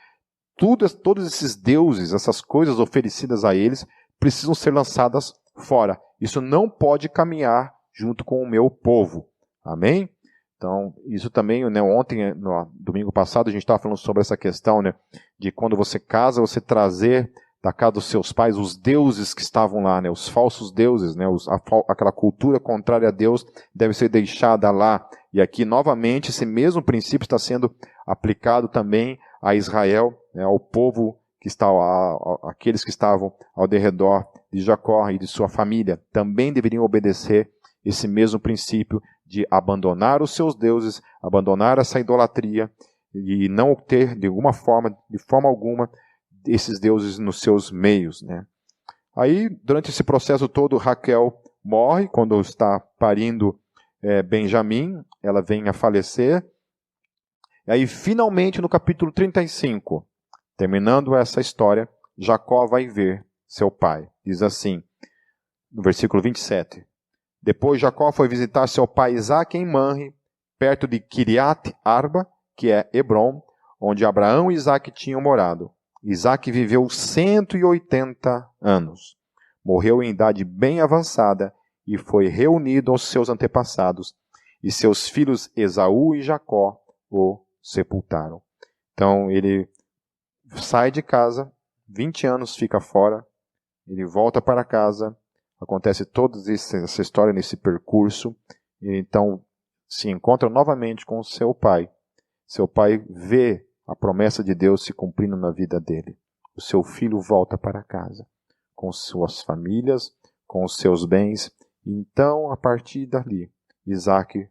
todos esses deuses, essas coisas oferecidas a eles, precisam ser lançadas fora. Isso não pode caminhar junto com o meu povo. Amém? Então, isso também, né, ontem, no domingo passado, a gente estava falando sobre essa questão, né, de quando você casa, você trazer da casa dos seus pais os deuses que estavam lá, né, os falsos deuses, né, aquela cultura contrária a Deus deve ser deixada lá. E aqui, novamente, esse mesmo princípio está sendo aplicado também a Israel, né, ao povo que está, aqueles que estavam ao derredor de Jacó e de sua família, também deveriam obedecer esse mesmo princípio de abandonar os seus deuses, abandonar essa idolatria e não ter de forma alguma, esses deuses nos seus meios, né? Aí, durante esse processo todo, Raquel morre quando está parindo Benjamim, ela vem a falecer. E aí, finalmente, no capítulo 35, terminando essa história, Jacó vai ver seu pai. Diz assim, no versículo 27. Depois Jacó foi visitar seu pai Isaque em Manre, perto de Kiriat Arba, que é Hebrom, onde Abraão e Isaque tinham morado. Isaque viveu 180 anos. Morreu em idade bem avançada e foi reunido aos seus antepassados. E seus filhos Esaú e Jacó o sepultaram. Então ele sai de casa, 20 anos fica fora, ele volta para casa. Acontece toda essa história nesse percurso. E então se encontra novamente com seu pai. Seu pai vê a promessa de Deus se cumprindo na vida dele. O seu filho volta para casa, com suas famílias, com os seus bens. E então, a partir dali, Isaque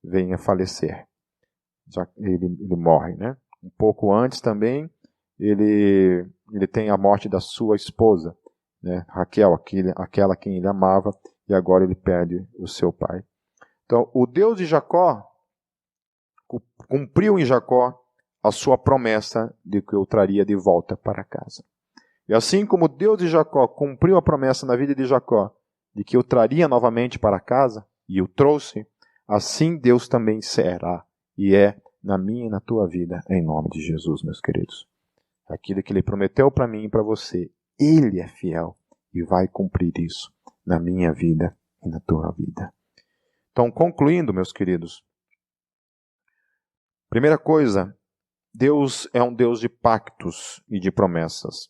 vem a falecer. Ele morre, né? Um pouco antes também, ele tem a morte da sua esposa, né? Raquel, aquela quem ele amava, e agora ele perde o seu pai. Então, o Deus de Jacó cumpriu em Jacó a sua promessa de que o traria de volta para casa. E assim como Deus de Jacó cumpriu a promessa na vida de Jacó de que o traria novamente para casa, e o trouxe, assim Deus também será e é na minha e na tua vida, em nome de Jesus, meus queridos. Aquilo que Ele prometeu para mim e para você, Ele é fiel e vai cumprir isso na minha vida e na tua vida. Então, concluindo, meus queridos, primeira coisa, Deus é um Deus de pactos e de promessas.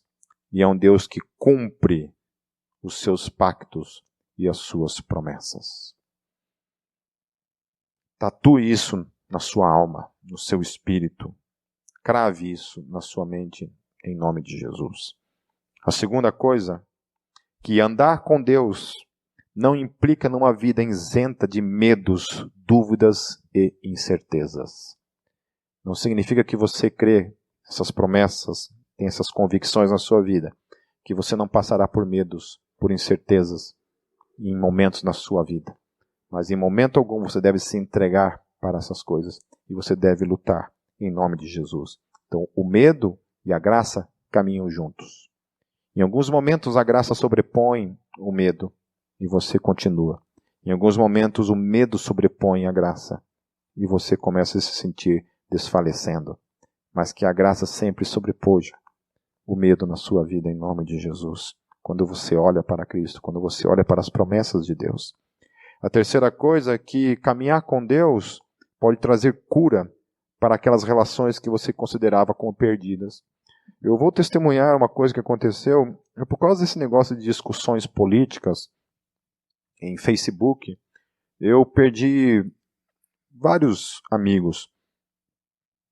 E é um Deus que cumpre os seus pactos e as suas promessas. Tatue isso na sua alma, no seu espírito. Crave isso na sua mente, em nome de Jesus. A segunda coisa, que andar com Deus não implica numa vida isenta de medos, dúvidas e incertezas. Não significa que você crê essas promessas, tem essas convicções na sua vida, que você não passará por medos, por incertezas em momentos na sua vida. Mas em momento algum você deve se entregar para essas coisas e você deve lutar em nome de Jesus. Então o medo e a graça caminham juntos. Em alguns momentos a graça sobrepõe o medo e você continua. Em alguns momentos o medo sobrepõe a graça e você começa a se sentir desfalecendo. Mas que a graça sempre sobrepuja o medo na sua vida em nome de Jesus. Quando você olha para Cristo, quando você olha para as promessas de Deus. A terceira coisa é que caminhar com Deus pode trazer cura para aquelas relações que você considerava como perdidas. Eu vou testemunhar uma coisa que aconteceu por causa desse negócio de discussões políticas em Facebook. Eu perdi vários amigos.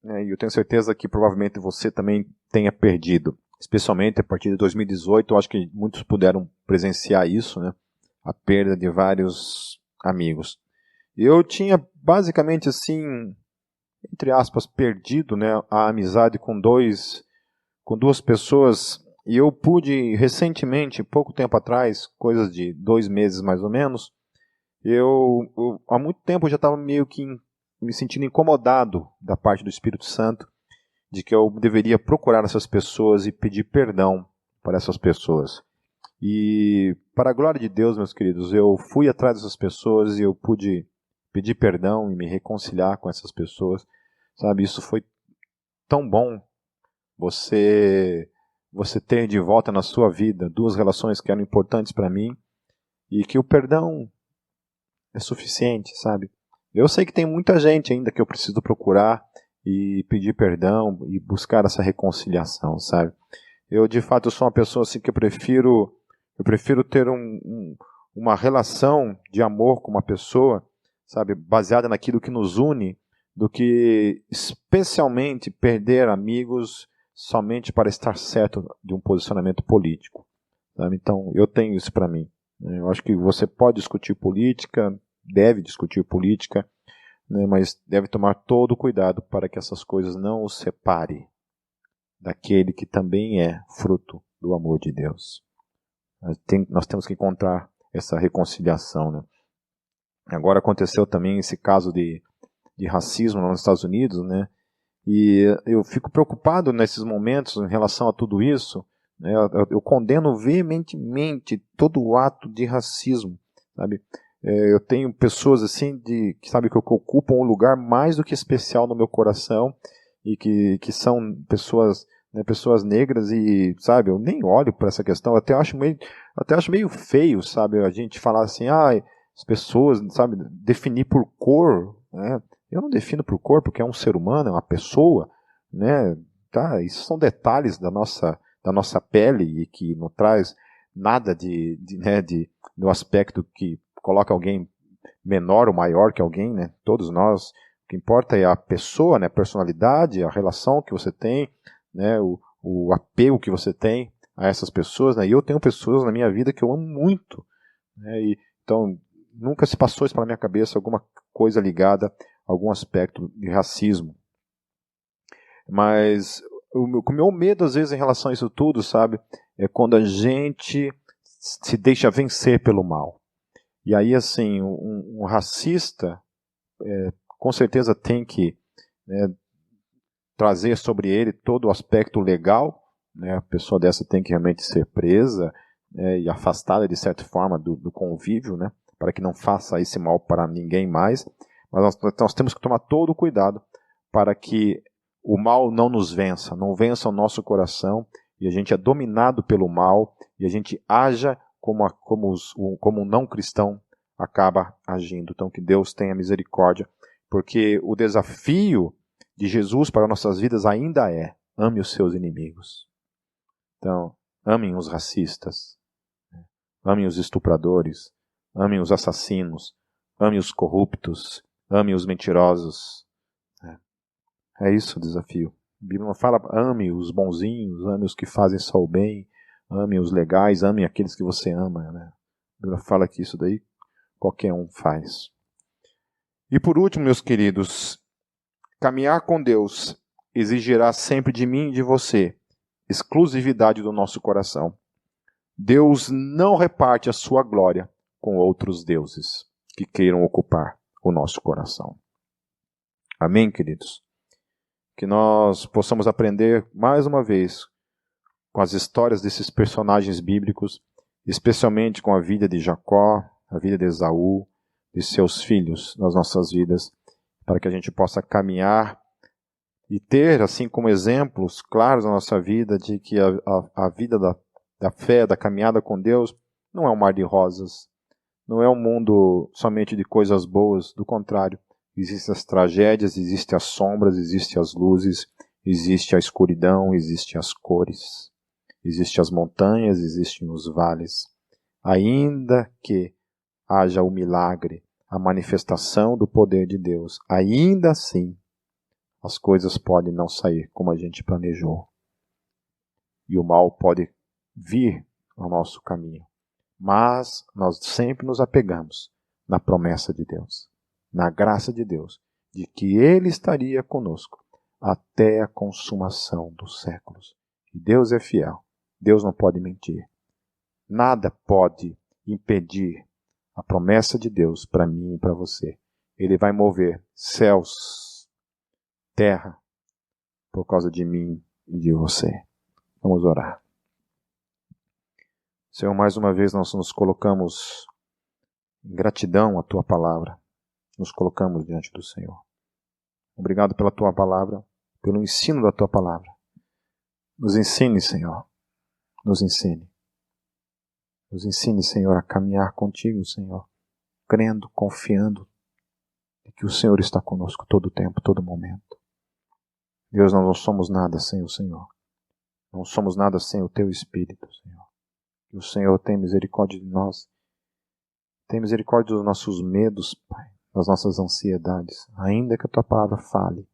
E eu tenho certeza que provavelmente você também tenha perdido. Especialmente a partir de 2018, eu acho que muitos puderam presenciar isso, né? A perda de vários amigos. Eu tinha basicamente assim, entre aspas, perdido, né, a amizade com duas pessoas. E eu pude recentemente, pouco tempo atrás, coisas de 2 meses mais ou menos, eu há muito tempo já estava meio que me sentindo incomodado da parte do Espírito Santo, de que eu deveria procurar essas pessoas e pedir perdão para essas pessoas. E, para a glória de Deus, meus queridos, eu fui atrás dessas pessoas e eu pude pedir perdão e me reconciliar com essas pessoas. Sabe, isso foi tão bom, você ter de volta na sua vida 2 relações que eram importantes para mim, e que o perdão é suficiente, sabe? Eu sei que tem muita gente ainda que eu preciso procurar e pedir perdão e buscar essa reconciliação, sabe? Eu, de fato, sou uma pessoa assim que eu prefiro ter uma relação de amor com uma pessoa, sabe, baseada naquilo que nos une, do que especialmente perder amigos somente para estar certo de um posicionamento político, sabe? Então, eu tenho isso para mim. Eu acho que você pode discutir política, deve discutir política, né, mas deve tomar todo o cuidado para que essas coisas não o separem daquele que também é fruto do amor de Deus. Nós temos que encontrar essa reconciliação, né? Agora aconteceu também esse caso de racismo lá nos Estados Unidos, né? E eu fico preocupado nesses momentos em relação a tudo isso, né? Eu condeno veementemente todo o ato de racismo, sabe? Eu tenho pessoas assim que sabe que ocupam um lugar mais do que especial no meu coração e que são pessoas, né, pessoas negras e, sabe, eu nem olho para essa questão, até acho meio feio, sabe, a gente falar assim, as pessoas, sabe, definir por cor, né? Eu não defino por cor porque é um ser humano, é uma pessoa, né? Tá, isso são detalhes da nossa pele e que não traz nada do aspecto que coloca alguém menor ou maior que alguém, né? Todos nós, o que importa é a pessoa, né? A personalidade, a relação que você tem, né? O apego que você tem a essas pessoas, né? E eu tenho pessoas na minha vida que eu amo muito, né? E, então, nunca se passou isso pela minha cabeça, alguma coisa ligada a algum aspecto de racismo. Mas o meu medo, às vezes, em relação a isso tudo, sabe? É quando a gente se deixa vencer pelo mal. E aí, assim, um racista com certeza tem que, né, trazer sobre ele todo o aspecto legal, né? A pessoa dessa tem que realmente ser presa, né, e afastada de certa forma do convívio, né? Para que não faça esse mal para ninguém mais. Mas nós temos que tomar todo o cuidado para que o mal não nos vença, não vença o nosso coração e a gente é dominado pelo mal e a gente haja como um não cristão acaba agindo. Então que Deus tenha misericórdia, porque o desafio de Jesus para nossas vidas ainda é: ame os seus inimigos. Então, amem os racistas, amem os estupradores, amem os assassinos, amem os corruptos, amem os mentirosos. É isso o desafio. A Bíblia não fala ame os bonzinhos, ame os que fazem só o bem, ame os legais, ame aqueles que você ama, né? A Bíblia fala que isso daí qualquer um faz. E por último, meus queridos, caminhar com Deus exigirá sempre de mim e de você exclusividade do nosso coração. Deus não reparte a sua glória com outros deuses que queiram ocupar o nosso coração. Amém, queridos? Que nós possamos aprender mais uma vez com as histórias desses personagens bíblicos, especialmente com a vida de Jacó, a vida de Esaú, de seus filhos nas nossas vidas, para que a gente possa caminhar e ter, assim como exemplos claros na nossa vida, de que a vida da fé, da caminhada com Deus, não é um mar de rosas, não é um mundo somente de coisas boas, do contrário. Existem as tragédias, existem as sombras, existem as luzes, existe a escuridão, existem as cores, existem as montanhas, existem os vales. Ainda que haja o milagre, a manifestação do poder de Deus, ainda assim as coisas podem não sair como a gente planejou. E o mal pode vir ao nosso caminho. Mas nós sempre nos apegamos na promessa de Deus, na graça de Deus, de que Ele estaria conosco até a consumação dos séculos. E Deus é fiel, Deus não pode mentir. Nada pode impedir a promessa de Deus para mim e para você. Ele vai mover céus, terra, por causa de mim e de você. Vamos orar. Senhor, mais uma vez nós nos colocamos em gratidão à Tua palavra. Nos colocamos diante do Senhor. Obrigado pela Tua palavra, pelo ensino da Tua palavra. Nos ensine, Senhor. Nos ensine. Nos ensine, Senhor, a caminhar contigo, Senhor, crendo, confiando de que o Senhor está conosco todo o tempo, todo momento. Deus, nós não somos nada sem o Senhor. Não somos nada sem o Teu Espírito, Senhor. Que o Senhor tenha misericórdia de nós. Tenha misericórdia dos nossos medos, Pai, das nossas ansiedades. Ainda que a Tua palavra fale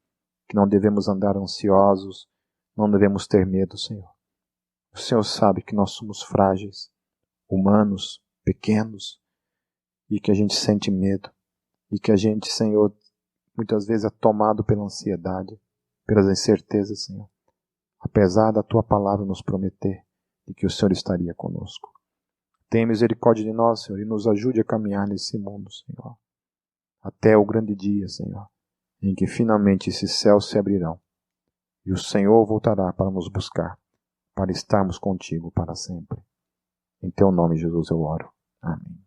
que não devemos andar ansiosos, não devemos ter medo, Senhor. O Senhor sabe que nós somos frágeis, humanos, pequenos, e que a gente sente medo, e que a gente, Senhor, muitas vezes é tomado pela ansiedade, pelas incertezas, Senhor. Apesar da Tua palavra nos prometer de que o Senhor estaria conosco. Tenha misericórdia de nós, Senhor, e nos ajude a caminhar nesse mundo, Senhor. Até o grande dia, Senhor, em que finalmente esses céus se abrirão e o Senhor voltará para nos buscar, para estarmos contigo para sempre. Em Teu nome, Jesus, eu oro. Amém.